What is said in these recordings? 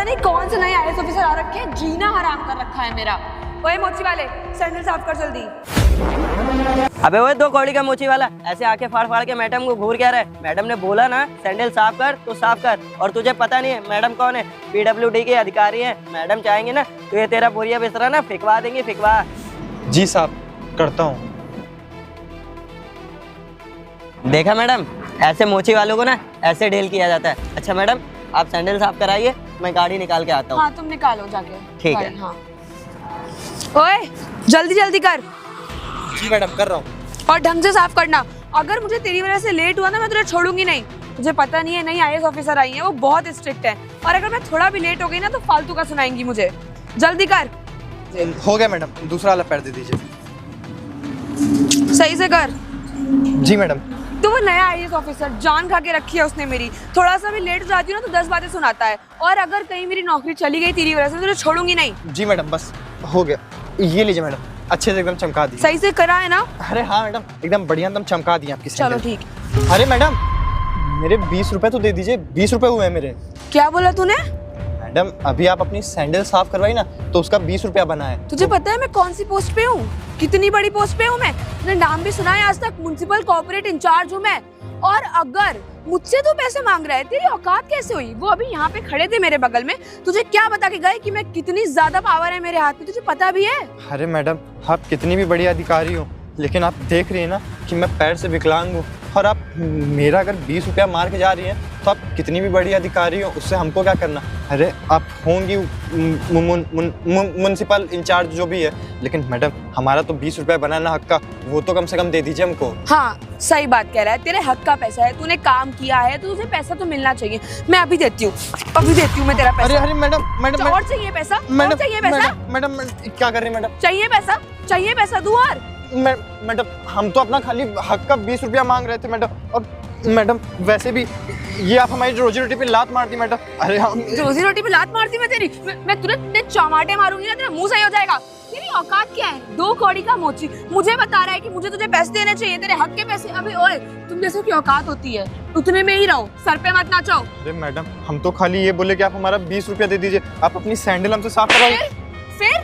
पता नहीं कौन से नए आईएएस ऑफिसर आ रखे हैं, जीना हराम कर रखा है मेरा। ओए मोची वाले, सैंडल साफ कर जल्दी। अबे वो 2 कौड़ी का मोची वाला ऐसे आके फाड़ फाड़ के मैडम को घूर क्या रहा है। मैडम ने बोला ना सैंडल साफ कर तो साफ कर, और तुझे पता नहीं है मैडम कौन है? पीडब्ल्यूडी के अधिकारी हैं। मैडम चाहेंगे ना तो ये तेरा बोरिया बिस्तरा ना फिकवा देंगे, फिकवा। जी साहब, करता हूँ। देखा मैडम, ऐसे मोची वालों को ना ऐसे डील किया जाता है। अच्छा मैडम, आप सैंडल साफ कराइए, मैं गाड़ी निकाल के आता हूँ। हाँ तुम निकालो जाके। ठीक है। हाँ ओए जल्दी जल्दी कर। जी मैडम, कर रहा हूँ। और ढंग से साफ करना। अगर मुझे तेरी वजह से लेट हुआ ना, मैं तुझे छोड़ूंगी नहीं। मुझे पता नहीं है, नई आईएएस ऑफिसर आई है, वो बहुत स्ट्रिक्ट है, और अगर मैं थोड़ा भी लेट हो गई ना तो फालतू का सुनाएंगी मुझे। जल्दी कर। हो गया मैडम, दूसरा वाला पैर दे दीजिए। सही से कर। जी मैडम। तो वो नया आईएएस ऑफिसर जान खा के रखी है उसने मेरी। थोड़ा सा भी लेट हो जाती हूँ ना तो 10 बातें सुनाता है, और अगर कहीं मेरी नौकरी चली गई तेरी वजह से तो तुझे छोड़ूंगी नहीं। जी मैडम, बस हो गया। ये लीजिए मैडम, अच्छे से एकदम चमका दी। सही से करा है ना? अरे हाँ मैडम, एकदम बढ़िया एकदम चमका दी आपकी चलो सैंडल। ठीक। अरे मैडम, मेरे 20 रुपए तो दे दीजिए। 20 रुपए हुए हैं मेरे। क्या बोला तूने? मैडम, अभी आप अपनी सैंडल साफ करवाई ना तो उसका 20 रुपया बना है। तुझे पता है मैं कौन सी पोस्ट पे हूँ? कितनी बड़ी पोस्ट पे हूँ मैं? तुमने नाम भी सुना है आज तक? म्युनिसिपल कॉर्पोरेट इंचार्ज हूँ मैं। और अगर मुझसे तू पैसे मांग रहा है, तेरी औकात कैसे हुई? वो अभी यहाँ पे खड़े थे मेरे बगल में, तुझे क्या बता के गए कि मैं कितनी ज्यादा पावर है मेरे हाथ में? तुझे पता भी है? अरे मैडम, आप कितनी भी बड़ी अधिकारी हो, लेकिन आप देख रही हैं ना कि मैं पैर से विकलांग हूँ, और आप मेरा अगर 20 रुपया मार के जा रही हैं तो आप कितनी भी बड़ी अधिकारी हो, उससे हमको क्या करना? अरे आप होंगी म्युनिसिपल इंचार्ज जो भी है, लेकिन मैडम हमारा तो 20 रुपया बना ना हक का, वो तो कम से कम दे दीजिए हमको। हाँ सही बात कह रहा है, तेरे हक का पैसा है, तूने काम किया है तो तुझे पैसा तो मिलना चाहिए। मैं अभी देती हूँ, अभी देती हूँ मैं तेरा पैसा। अरे मैडम मैडम और चाहिए पैसा? और चाहिए पैसा? मैडम क्या कर रही है मैडम? चाहिए पैसा? चाहिए पैसा दू और? मैडम, हम तो अपना खाली हक का 20 रुपया मांग रहे थे मैडम। और मैडम वैसे भी ये आप हमारी रोजी रोटी पे लात मारती मैडम। अरे हम रोजी रोटी पे लात मारती मैं तेरी? मैं तुझे चमाटे मारूंगी ना, तेरा मुंह सही हो जाएगा। तेरी औकात क्या है? 2 कौड़ी का मोची मुझे बता रहा है कि मुझे तुझे पैसे देने चाहिए, तेरे हक के पैसे। अबे ओए, तुम जैसे की औकात होती है उतने में ही रहो, सर पे मत नाचो। अरे मैडम, हम तो खाली ये बोले कि आप हमारा 20 रुपया दे दीजिए, आप अपनी सैंडल हमसे साफ कराइए। फिर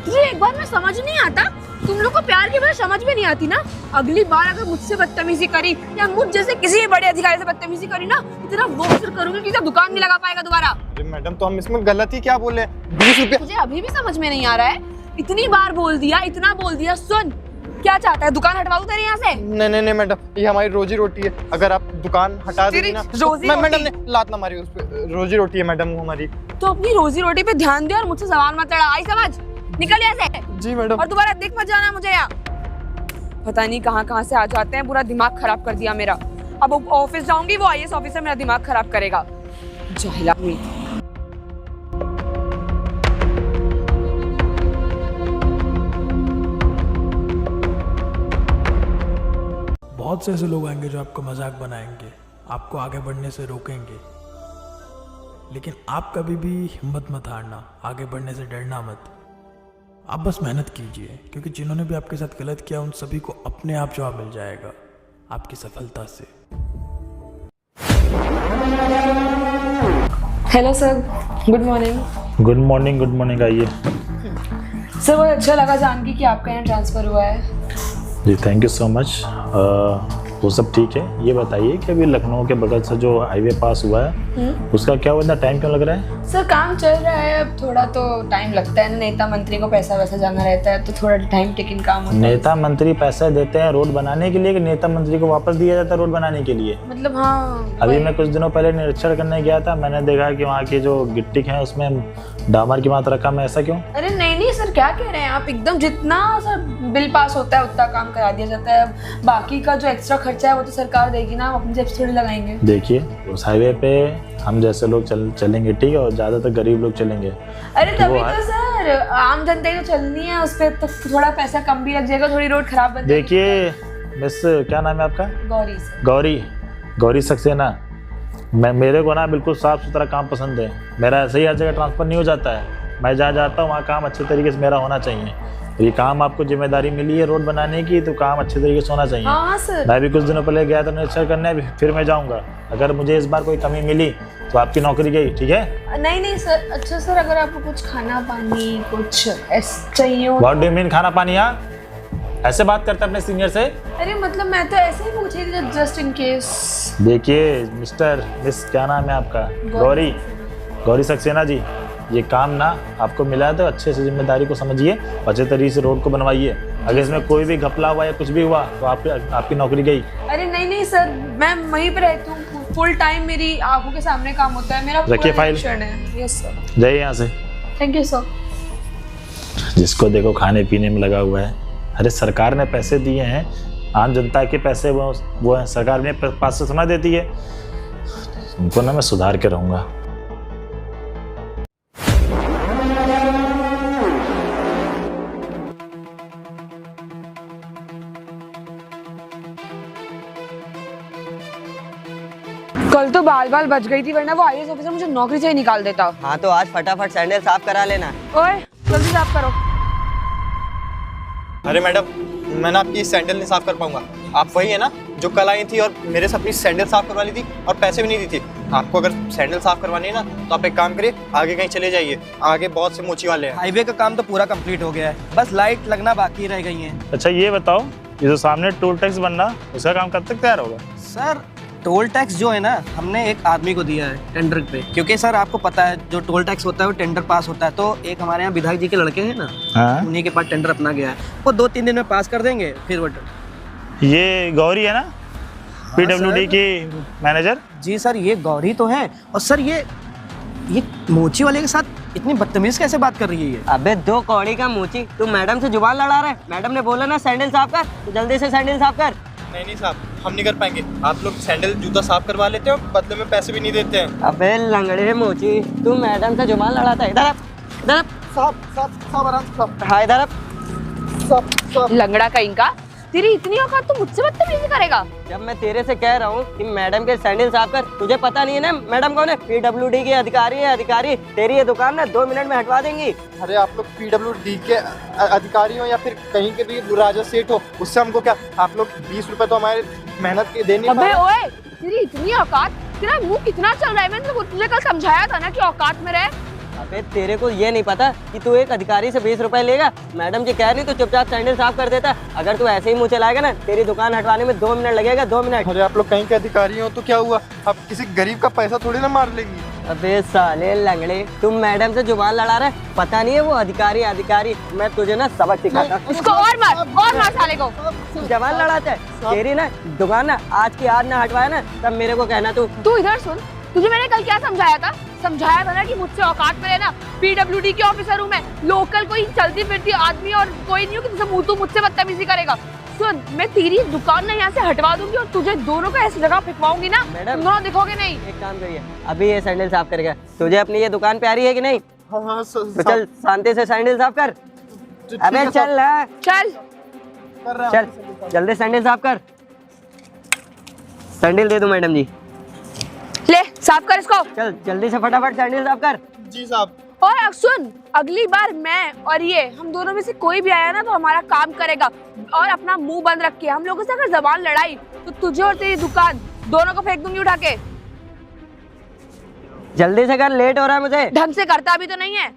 तुझे एक बार में समझ नहीं आता? तुम लोग को प्यार की बात समझ में नहीं आती ना? अगली बार अगर मुझसे बदतमीजी करी या मुझ जैसे किसी भी बड़े अधिकारी से बदतमीजी करी ना, इतना वो फिर करूंगी कि दुकान नहीं लगा पाएगा दोबारा। अरे मैडम, तो हम इसमें गलत ही क्या बोले? 20 रुपया मुझे अभी भी समझ में नहीं आ रहा है। इतनी बार बोल दिया, इतना बोल दिया। सुन, क्या चाहता है? दुकान हटवा दूं तेरे यहाँ से? नहीं मैडम, ये हमारी रोजी रोटी है। अगर आप दुकान हटा देंगी ना मैडम ने लात ना मारी उस पे। रोजी रोटी है मैडम हमारी। तो अपनी रोजी रोटी पे ध्यान दे और मुझसे सवाल मत लड़ा। आई समझ? निकल यहाँ से। जी मैडम। और दोबारा देख मत जाना मुझे यहाँ। पता नहीं कहाँ से आ जाते हैं, पूरा दिमाग खराब कर दिया मेरा। अब ऑफिस जाऊंगी, वो आईएएस ऑफिसर मेरा दिमाग खराब करेगा। जाहिला हुई। बहुत से ऐसे लोग आएंगे जो आपको मजाक बनाएंगे, आपको आगे बढ़ने से रोकेंगे, लेकिन आप कभी भी हिम्मत मत हारना, आगे बढ़ने से डरना मत। आप बस मेहनत कीजिए, क्योंकि जिन्होंने भी आपके साथ गलत किया उन सभी को अपने आप जवाब मिल जाएगा आपकी सफलता से। Hello sir, good morning. Good morning, good morning. आइए सर, बहुत अच्छा लगा जान के कि आपका यहाँ ट्रांसफ़र हुआ है। जी, थैंक यू सो मच। वो सब ठीक है। ये बताइए कि अभी लखनऊ के बगल से जो हाईवे पास हुआ है उसका क्या इतना टाइम क्यों लग रहा है? सर काम चल रहा है, अब थोड़ा तो टाइम लगता है। नेता मंत्री को पैसा वैसा जाना रहता है तो थोड़ा टाइम टेकिंग काम होता है। नेता मंत्री पैसा देते हैं रोड बनाने के लिए कि नेता मंत्री को वापस दिया जाता है रोड बनाने के लिए? मतलब हाँ, अभी मैं कुछ दिनों पहले निरीक्षण करने गया था, मैंने देखा कि वहाँ की जो गिट्टी है उसमें डामर की मात्रा कम है। ऐसा क्यों? अरे नहीं सर, क्या कह रहे हैं आप? एकदम जितना सर बिल पास होता है उतना काम करा दिया जाता है। बाकी का जो एक्स्ट्रा खर्चा है वो तो सरकार देगी ना, हम अपनी जेब से थोड़ी लगाएंगे। देखिए, उस हाईवे पे हम जैसे लोग चलेंगे, ठीक है, और ज्यादातर गरीब लोग चलेंगे। अरे तभी तो सर, आम जनता ही तो चलनी है, उस पर तो थोड़ा पैसा कम भी लग जाएगा, थोड़ी रोड खराब बन जाएगी। देखिए मिस, क्या नाम है आपका? गौरी सर। गौरी सक्सेना। मेरे को ना बिल्कुल साफ सुथरा काम पसंद है। मेरा ऐसे ही हर जगह ट्रांसफर नहीं हो जाता है। मैं जहाँ जाता हूँ वहाँ काम अच्छे तरीके से मेरा होना चाहिए। ये काम आपको जिम्मेदारी मिली है रोड बनाने की, तो काम अच्छे तरीके से होना चाहिए। हाँ सर। मैं भी कुछ दिनों पहले गया था निरीक्षण करने, फिर मैं जाऊंगा। अगर मुझे इस बार कोई कमी मिली तो आपकी नौकरी गई, ठीक है? नहीं सर। अच्छा सर, अगर आपको कुछ खाना पानी कुछ ऐसा चाहिए हो। व्हाट डू यू मीन खाना पानी? ऐसे बात करते अपने सीनियर से? अरे मतलब मैं तो ऐसे ही पूछी थी जस्ट इन केस। देखिए मिस क्या नाम है आपका? गौरी सक्सेना जी, ये काम ना आपको मिला है तो अच्छे से जिम्मेदारी को समझिए, अच्छे तरीके से रोड को बनवाइए। अगर इसमें कोई भी घपला हुआ या कुछ भी हुआ तो आपकी नौकरी गई। अरे नहीं सर, मैं वहीं पे रहती हूँ, फुल टाइम मेरी आंखों के सामने काम होता है। मेरा रखिए फाइल। Yes sir. जाइए यहाँ से। Thank you sir. जिसको देखो खाने पीने में लगा हुआ है। अरे सरकार ने पैसे दिए हैं, आम जनता के पैसे वो है, सरकार ने पास से थोड़ा देती है। उनको ना मैं सुधार के रहूँगा। कल तो बाल बच गई थी, वरना वो आईएएस ऑफिसर मुझे नौकरी से ही निकाल देता। हाँ तो आज फटाफट सैंडल साफ करा लेना। ओए जल्दी साफ करो। अरे मैडम, मैं ना आपकी सैंडल नहीं साफ कर पाऊंगा। आप वही है ना जो कल आई थी और मेरे से अपनी सैंडल साफ करवा ली थी और पैसे भी नहीं दी थी। आपको अगर सैंडल साफ करवानी है ना तो आप एक काम करिए, आगे कहीं चले जाइए, आगे बहुत से मोची वाले हैं। हाईवे का काम तो पूरा कंप्लीट हो गया है, बस लाइट लगना बाकी रह गई है। अच्छा ये बताओ, ये जो सामने टोल टैक्स बनना, उसका काम कब तक तैयार होगा? सर टोल टैक्स जो है ना, हमने एक आदमी को दिया है टेंडर पे, क्योंकि सर आपको पता है जो टोल टैक्स होता है वो टेंडर पास होता है। तो एक हमारे यहाँ विधायक जी के लड़के हैं ना, हाँ? उन्हीं के पास टेंडर अपना गया है, वो 2-3 दिन में पास कर देंगे। फिर वो ये गौरी है ना, PWD की मैनेजर? जी सर, ये गौरी तो है। और सर ये मोची वाले के साथ इतनी बदतमीज कैसे बात कर रही है ये? अबे 2 कौड़ी का मोची, तू मैडम से जुबान लड़ा रहा है। मैडम ने बोला ना सैंडल साफ कर, तो जल्दी से सैंडल साफ कर। नहीं साहब, हम नहीं कर पाएंगे। आप लोग सैंडल जूता साफ करवा लेते हो, बदले में पैसे भी नहीं देते हैं। अबे लंगड़े मोची, तू मैडम से जुबान लड़ाता है। इधर साहब आराम से। हाँ इधर लंगड़ा कहीं का, तेरी इतनी औकात तू मुझसे बदतमीजी करेगा? जब मैं तेरे से कह रहा हूँ कि मैडम के सैंडल साफ कर, तुझे पता नहीं है ना मैडम कौन है? PWD के अधिकारी है। अधिकारी तेरी ये दुकान ना 2 मिनट में हटवा देंगी। अरे आप लोग PWD के अधिकारी हो या फिर कहीं के भी राजा सेठ हो, उससे हमको क्या? आप लोग 20 रुपए तो हमारे मेहनत के देने। अबे ओए, तेरी इतनी औकात, तेरा मुंह कितना चल रहा है? मैंने तुझे कल समझाया था ना कि औकात में रहे। अबे तेरे को ये नहीं पता कि तू एक अधिकारी से 20 रुपए लेगा? मैडम जी कह रही तो चुपचाप सैंडल साफ कर देता। अगर तू ऐसे ही मुँह चलाएगा ना, तेरी दुकान हटवाने में 2 मिनट लगेगा, 2 मिनट। अरे आप लोग कहीं के अधिकारी हो तो क्या हुआ? आप किसी गरीब का पैसा थोड़ी ना मार लेंगी। अबे साले लंगड़े, तुम मैडम से जुबान लड़ा रहे, पता नहीं है वो अधिकारी। मैं तुझे ना सबक सिखाता। इसको और मार साले को। जवान लड़ाता है। तेरी ना दुकान ना आज की आज ना हटवाया ना, तब मेरे को कहना। तू इधर सुन, तुझे मैंने कल क्या समझाया था ना कि मुझसे औकात में रहना। PWD के ऑफिसर हूँ मैं, लोकल कोई चलती फिरती आदमी और कोई नहीं हो कि तू मुझसे बदतमीजी करेगा। सुन, मैं तेरी दुकान ना यहाँ से हटवा दूंगी और तुझे दोनों को ऐसी जगह फेंकवाऊंगी ना, तुम दोनों दिखोगे नहीं। एक काम करिए, अभी ये सैंडल साफ करेगा। तुझे अपनी ये दुकान प्यारी है कि नहीं? हाँ, तो चल शांति से सैंडल साफ कर। अबे चल ना, चल जल्दी सैंडल साफ कर। सैंडल दे दूं मैडम जी? ले साफ कर इसको। चल जल्दी से फटाफट सैंडल साफ कर। जी साहब। और सुन, अगली बार मैं और ये हम दोनों में से कोई भी आया ना तो हमारा काम करेगा और अपना मुंह बंद रखे। हम लोगों से अगर जबान लड़ाई तो तुझे और तेरी दुकान दोनों को फेंक दूंगी उठा के। जल्दी से कर, लेट हो रहा है मुझे। ढंग से करता भी तो नहीं है।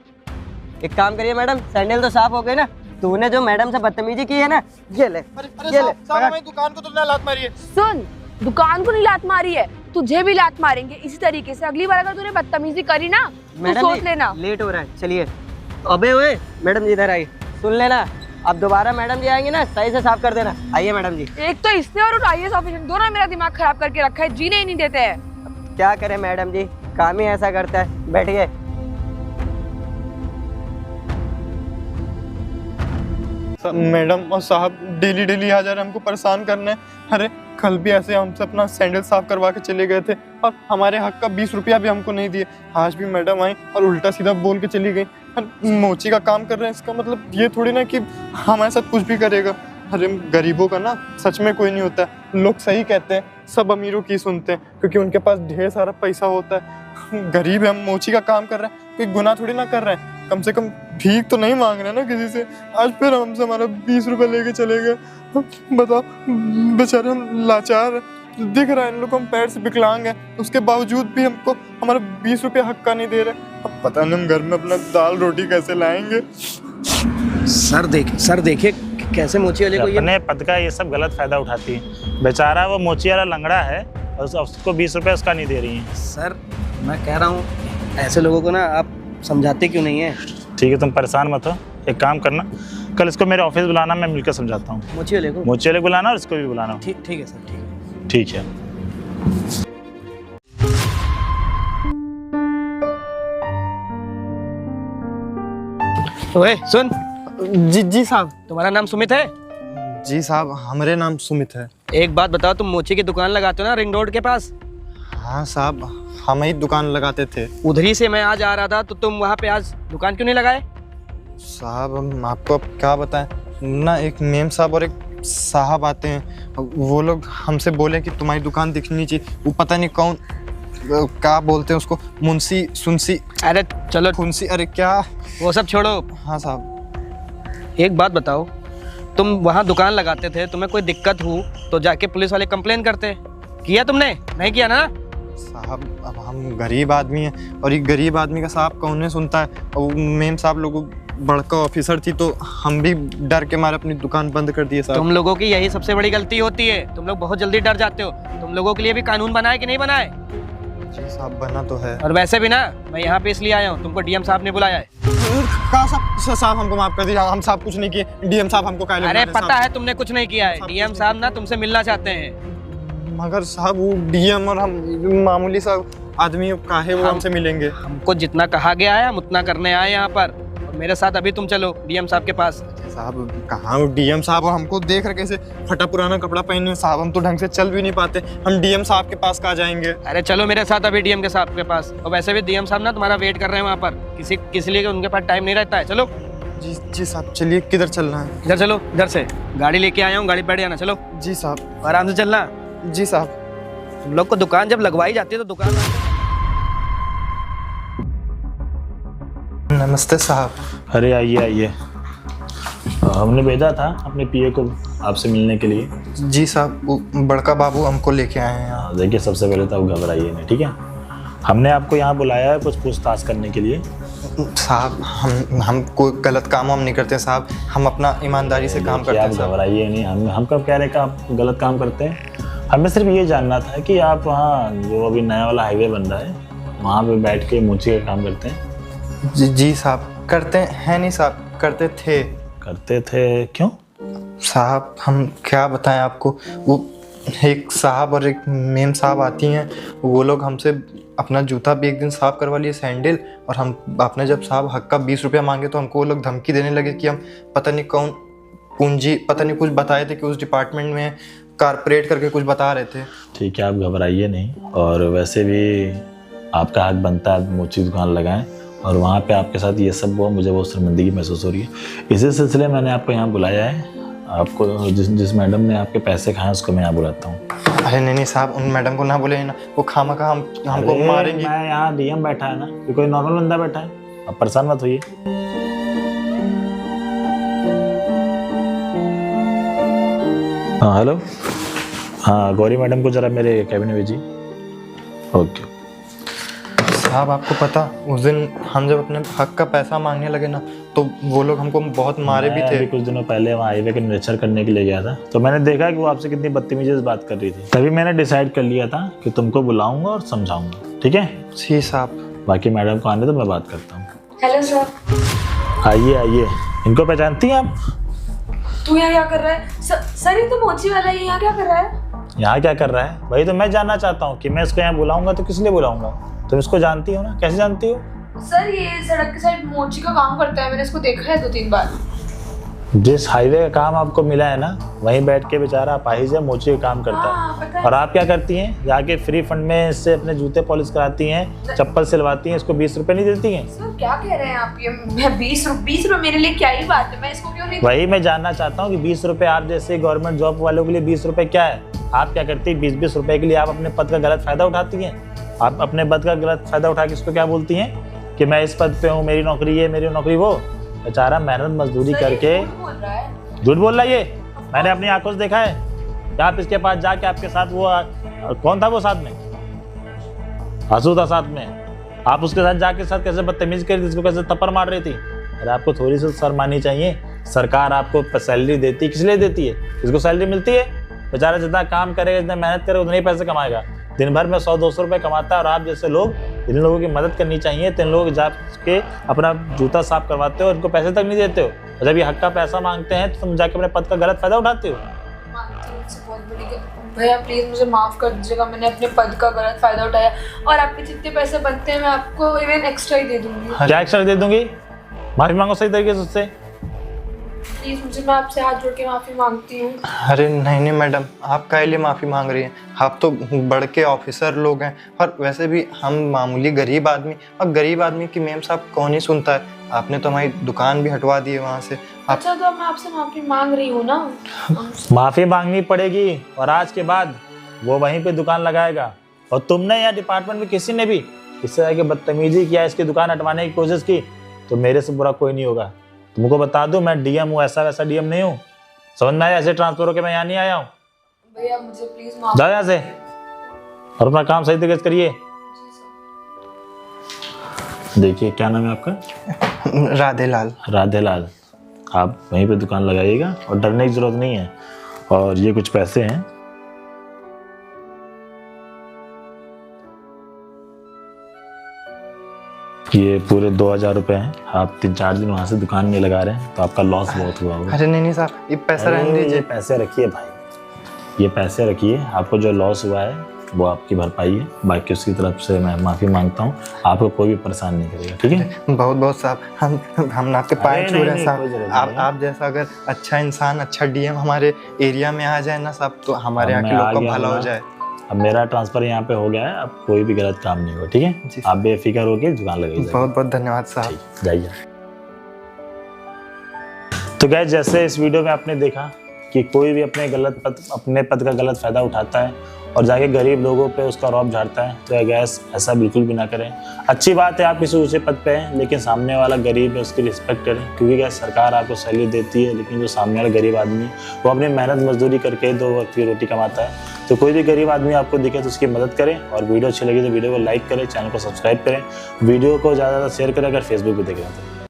एक काम करिए मैडम, सैंडल तो साफ हो गए ना। तूने जो मैडम से बदतमीजी की है ना, ये ले। हमारी दुकान को तुमने लात मारी है। सुन, दुकान को नहीं लात मारी है, तुझे भी लात मारेंगे इसी तरीके से। अगली बार अगर तूने बदतमीजी करी ना तो सोच लेना। लेट हो रहा है, चलिए। अबे ओए मैडम जी इधर आई, सुन लेना, अब दोबारा मैडम जी आएंगे ना सही से साफ कर देना। आइए मैडम जी। एक तो इसने और आईएएस ऑफिसर दोनों मेरा दिमाग खराब करके रखा है, जीने ही नहीं देते हैं। क्या करे मैडम जी, काम ही ऐसा करता है। बैठिए। मैडम और साहब डेली आ जा रहे हमको परेशान करने। अरे कल भी ऐसे हमसे अपना सैंडल साफ करवा के चले गए थे और हमारे हक का 20 रुपया भी हमको नहीं दिए। आज भी मैडम आई और उल्टा सीधा बोल के चली गई। मोची का काम कर रहे हैं, इसका मतलब ये थोड़ी ना कि हमारे साथ कुछ भी करेगा। अरे गरीबों का ना सच में कोई नहीं होता है। लोग सही कहते हैं, सब अमीरों की सुनते हैं क्योंकि उनके पास ढेर सारा पैसा होता है। गरीब है, हम मोची का काम कर रहे हैं, कोई गुनाह थोड़ी ना कर रहे हैं। कम से कम भीख तो नहीं मांग रहे ना किसी से। आज फिर हमसे हमारा 20 रुपए लेके चले गए। बताओ, बेचारे हम लाचार हैं। दिख रहा है इन लोग हम पैर से विकलांग हैं, उसके बावजूद भी हमको हमारा 20 रुपए हक का नहीं दे रहे। अब पता नहीं हम घर में अपना दाल रोटी कैसे लाएंगे। सर देखिए कैसे मोची वाले को ये अपने पद का ये सब गलत फायदा उठाती है। बेचारा वो मोची वाला लंगड़ा है और उसको 20 रुपए उसका नहीं दे रही है। सर मैं कह रहा हूँ ऐसे लोगों को ना आप समझाते क्यों नहीं है? ठीक है, तुम परेशान मत हो, एक काम करना, कल इसको मेरे ऑफिस बुलाना, मैं मिलकर समझाता हूँ। मोची वाले को? मोची वाले को बुलाना और इसको भी बुलाना। ठीक है सर, ठीक है। ठीक है। ओए सुन, जी साहब। तुम्हारा नाम सुमित है? जी साहब, हमारे नाम सुमित है। एक बात बताओ, तुम मोची की दुकान लगाते हो ना रिंग रोड के पास? हाँ साहब, हम ही दुकान लगाते थे। उधर ही से मैं आज आ रहा था, तो तुम वहाँ पे आज दुकान क्यों नहीं लगाए? साहब हम आपको अब क्या बताएं ना, एक मेम साहब और एक साहब आते हैं, वो लोग हमसे बोले कि तुम्हारी दुकान दिखनी चाहिए। वो पता नहीं कौन, क्या बोलते हैं उसको, मुंशी सुनसी, अरे चलो फुंसी, अरे क्या। वो सब छोड़ो। हाँ साहब। एक बात बताओ, तुम वहाँ दुकान लगाते थे, तुम्हें कोई दिक्कत हो तो जाके पुलिस वाले कंप्लेन करते, किया तुमने? नहीं किया ना? साहब अब हम गरीब आदमी हैं और एक गरीब आदमी का साहब कौन सुनता है। और मेम साहब लोगों बड़का ऑफिसर थी तो हम भी डर के मारे अपनी दुकान बंद कर दिए साहब। तुम लोगों की यही सबसे बड़ी गलती होती है, तुम लोग बहुत जल्दी डर जाते हो। तुम लोगों के लिए भी कानून बना है कि नहीं बना है? जी साहब, बना तो है। और वैसे भी ना, मैं यहाँ पे इसलिए आया हूँ, तुमको डीएम साहब ने बुलाया है। कहा साहब हमको माफ कर दीजिए, हम साहब कुछ नहीं किए। डीएम साहब हमको काहे अरे बुला रहे पता है तुमने कुछ नहीं किया है। डीएम साहब ना तुमसे मिलना चाहते हैं। मगर साहब वो डीएम और हम मामूली साहब आदमी काहे वो हमसे मिलेंगे। हमको जितना कहा गया है हम उतना करने आए यहाँ पर, और मेरे साथ अभी तुम चलो डीएम साहब के पास। साहब कहाँ डीएम साहब, हमको देख रहे कैसे फटा पुराना कपड़ा पहने साहब, हम तो ढंग से चल भी नहीं पाते, हम डीएम साहब के पास कहाँ जाएंगे। अरे चलो मेरे साथ अभी डीएम के साहब के पास। और वैसे भी डीएम साहब ना तुम्हारा वेट कर रहे हैं वहाँ पर, किसी लिए उनके पास टाइम नहीं रहता है। चलो। जी साहब, चलिए किधर चलना है? इधर चलो, इधर से गाड़ी लेके आया हूँ, गाड़ी बैठ जाना। चलो। जी साहब। आराम से चलना। जी साहब। तुम लोग को दुकान जब लगवाई जाती है तो दुकान। नमस्ते साहब। अरे आइए आइए, हमने भेजा था अपने पीए को आपसे मिलने के लिए। जी साहब, वो बड़का बाबू हमको लेके आए हैं यहाँ। देखिए सबसे पहले तो आप घबराइए नहीं, ठीक है? हमने आपको यहाँ बुलाया है कुछ पूछताछ करने के लिए। साहब हम कोई गलत काम हम नहीं करते साहब, हम अपना ईमानदारी से काम करते हैं। आप घबराइए नहीं, हम कब कह रहे कि आप गलत काम करते हैं। हमें सिर्फ ये जानना था कि आप वहाँ जो अभी नया वाला हाईवे बन रहा है वहाँ पे बैठ के मोची का काम करते हैं? जी साहब, करते हैं नहीं साहब, करते थे। करते थे? क्यों साहब हम क्या बताएं आपको, वो एक साहब और एक मेम साहब आती हैं, वो लोग हमसे अपना जूता भी एक दिन साफ करवा लिए, सैंडल, और हम आपने जब साहब हक का 20 रुपया मांगे तो हमको वो लोग धमकी देने लगे कि हम पता नहीं कौन पूंजी, पता नहीं कुछ बताए थे कि उस डिपार्टमेंट में कारपोरेट करके कुछ बता रहे थे। ठीक है, आप घबराइए नहीं, और वैसे भी आपका हक बनता है मोची दुकान लगाएं, और वहाँ पे आपके साथ ये सब हुआ, मुझे बहुत शर्मिंदगी महसूस हो रही है। इसी सिलसिले में मैंने आपको यहाँ बुलाया है। आपको जिस मैडम ने आपके पैसे खाए उसको मैं यहाँ बुलाता हूँ। अरे नहीं साहब, उन मैडम को ना बोले ना, वो खामखा हमको मारेंगी। मैं यहाँ डीएम बैठा है ना, कि कोई नॉर्मल बंदा बैठा है, आप परेशान मत होइए। हाँ हेलो, हाँ गौरी मैडम को जरा मेरे कैबिन में भेजिए। ओके। साहब आपको पता, उस दिन हम जब अपने हक का पैसा मांगने लगे ना, तो वो लोग हमको बहुत मारे भी थे। अभी कुछ दिनों पहले वहाँ हाईवे का निरीक्षण करने के लिए गया था, तो मैंने देखा कि वो आपसे कितनी बदतमीजी से बात कर रही थी। तभी मैंने डिसाइड कर लिया था कि तुमको बुलाऊंगा और समझाऊंगा, ठीक है? जी साहब। बाकी मैडम को आने तो मैं बात करता हूँ। Hello sir. आइए आइए, इनको पहचानती हैं आप? तू यहाँ क्या कर रहा है? सर ये तो मोची वाला है, यहाँ क्या कर रहा है? यहाँ क्या कर रहा है वही तो मैं जानना चाहता हूँ कि मैं इसको यहाँ बुलाऊंगा तो किस लिए बुलाऊंगा। तुम इसको जानती हो ना, कैसे जानती हो? सर ये सड़क के साइड मोची का काम करता है, मैंने इसको देखा है 2-3 बार। जिस हाईवे का काम आपको मिला है ना, वहीं बैठ के बेचारा अपाहिज है, मोची का काम करता है। और आप क्या करती हैं? जाके फ्री फंड में इससे अपने जूते पॉलिश कराती हैं, चप्पल सिलवाती हैं, इसको 20 रुपए नहीं देती हैं? सर क्या कह रहे हैं आप? ये 20 रुपए मेरे लिए क्या ही बात है, मैं इसको क्यों नहीं? वही मैं जानना चाहता हूँ कि 20 रुपए आप जैसे गवर्नमेंट जॉब वालों के लिए 20 रुपए क्या है? आप क्या करती है? 20-20 रुपए के लिए आप अपने पद का गलत फायदा उठाती हैं। आप अपने पद का गलत फायदा उठा के इसको क्या बोलती हैं कि मैं इस पद पे हूँ, मेरी नौकरी ये, मेरी नौकरी वो। बेचारा मेहनत मजदूरी करके बोल रहा है। झूठ बोल रहा है ये। मैंने अपनी आंखों से देखा है कि आप इसके पास जाके आपके साथ वो कौन था वो साथ में, आंसू था साथ में, आप उसके साथ जाके साथ कैसे बदतमीज कर रही थी, इसको कैसे थप्पड़ मार रही थी। अरे आपको थोड़ी सी शर्म आनी चाहिए। सरकार आपको सैलरी देती है, किस लिए देती है? इसको सैलरी मिलती है। बेचारा जितना काम करेगा, जितना मेहनत करेगा, उतने ही पैसे कमाएगा। दिन भर में 100-200 रुपए कमाता है और आप जैसे लोग, इन लोगों की मदद करनी चाहिए। तो इन लोग जाके अपना जूता साफ करवाते हो और इनको पैसे तक नहीं देते हो। और जब ये हक का पैसा मांगते हैं तो तुम जाके अपने पद का गलत फायदा उठाते हो। मानती हूँ मुझसे बहुत बड़ी गलती। भैया प्लीज मुझे माफ कर दीजिएगा, मैंने अपने पद का गलत फायदा उठाया और आपके जितने पैसे बनते हैं मैं आपको इवन एक्स्ट्रा ही दे दूंगी। क्या एक्स्ट्रा दे दूंगी? माफी मांगो सही तरीके से उससे। प्लीज मुझे, मैं आपसे हाथ जोड़ के माफी मांगती हूँ। अरे नहीं मैडम, आप काहे लिए माफ़ी मांग रही हैं? आप तो बड़ के ऑफिसर लोग हैं और वैसे भी हम मामूली गरीब आदमी, और गरीब आदमी की मेम साहब कौन ही सुनता है। आपने तो हमारी दुकान भी हटवा दी है वहाँ से। अच्छा तो अब मैं आपसे माफी मांग रही हूँ ना। माफी मांगनी पड़ेगी और आज के बाद वो वहीं पे दुकान लगाएगा। और तुमने या डिपार्टमेंट में किसी ने भी इससे आगे बदतमीजी किया, इसकी दुकान हटवाने की कोशिश की, तो मेरे से बुरा कोई नहीं होगा। तुमको बता दूं, मैं डीएम हूँ, ऐसा वैसा डीएम नहीं हूँ। समझ में आया? ऐसे ट्रांसफर होकर मैं यहाँ नहीं आया हूँ। भैया मुझे प्लीज माफ। जाओ यहाँ से और अपना काम सही तरीके से करिए। देखिए, क्या नाम है आपका? राधेलाल। राधेलाल। आप वहीं पे दुकान लगाइएगा और डरने की जरूरत नहीं है। और ये कुछ पैसे हैं, ये पूरे 2000 रुपए हैं। आप 3-4 दिन वहाँ से दुकान में लगा रहे हैं तो आपका लॉस बहुत हुआ होगा। अरे नहीं साहब, ये पैसा रहने अरे दीजिए। ये पैसे रखिए भाई, ये पैसे रखिए। आपको जो लॉस हुआ है वो आपकी भरपाई है। बाकी उसकी तरफ से मैं माफ़ी मांगता हूँ। आपको कोई भी परेशान नहीं करेगा, ठीक है? बहुत बहुत साहब, हम आपके पाए अरे छू रहे नहीं, हैं कोई जरूरत साहब। नहीं है। आप जैसा अगर अच्छा इंसान, अच्छा डीएम हमारे एरिया में आ जाए ना साहब, तो हमारे यहाँ अब के मैं लोग आ का गया भला हो हूँ। जाए। अब मेरा ट्रांसफर यहाँ पे हो गया है, अब कोई भी गलत काम नहीं होगा, ठीक है? जी। आप बेफिक्र होकर दुकान लगाइए। बहुत बहुत धन्यवाद साहब। ठीक, जाइए। तो गाइस, जैसे इस वीडियो में आपने देखा कि कोई भी अपने पद का गलत फायदा उठाता है और जाके गरीब लोगों पे उसका रौब झाड़ता है, तो गैस ऐसा बिल्कुल भी ना करें। अच्छी बात है आप किसी ऊंचे पद पे हैं, लेकिन सामने वाला गरीब है उसकी रिस्पेक्ट करें। क्योंकि गैस सरकार आपको सैलरी देती है, लेकिन जो सामने वाला गरीब आदमी है वो अपनी मेहनत मजदूरी करके 2 वक्त की रोटी कमाता है। तो कोई भी गरीब आदमी आपको दिखे तो उसकी मदद करें। और वीडियो अच्छी लगी तो वीडियो को लाइक करें, चैनल को सब्सक्राइब करें, वीडियो को ज़्यादा शेयर करें अगर फेसबुक पे देख रहे हैं तो।